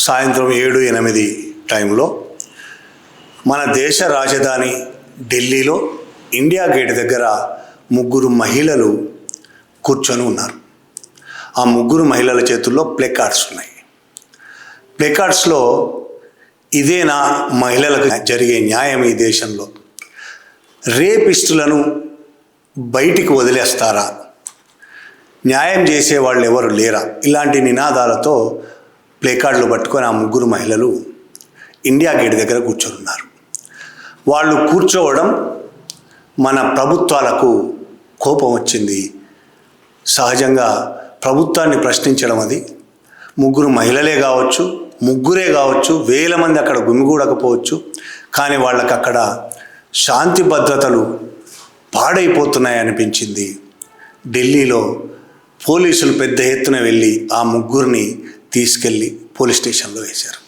సాయంత్రం 7-8 టైంలో మన దేశ రాజధాని ఢిల్లీలో ఇండియా గేట్ దగ్గర 3 మహిళలు కూర్చొని ఉన్నారు. ఆ 3 మహిళల చేతుల్లో ప్లేకార్డ్స్ ఉన్నాయి. ప్లేకార్డ్స్లో ఇదేనా మహిళలకు జరిగే న్యాయం ఈ దేశంలో? రేపిస్టులను బయటికి వదిలేస్తారా? న్యాయం చేసేవాళ్ళు ఎవరు లేరా? ఇలాంటి నినాదాలతో ప్లేకార్డులు పట్టుకొని ఆ 3 మహిళలు ఇండియా గేట్ దగ్గర కూర్చొని. వాళ్ళు కూర్చోవడం మన ప్రభుత్వాలకు కోపం వచ్చింది. సహజంగా ప్రభుత్వాన్ని ప్రశ్నించడం అది 3 మహిళలే కావచ్చు, 3 కావచ్చు, వేల మంది అక్కడ గుమిగూడకపోవచ్చు. కానీ వాళ్ళకి అక్కడ శాంతి భద్రతలు పాడైపోతున్నాయి అనిపించింది. ఢిల్లీలో పోలీసులు పెద్ద ఎత్తున వెళ్ళి ఆ 3 తీసుకెళ్ళి పోలీస్ స్టేషన్లో వేశారు.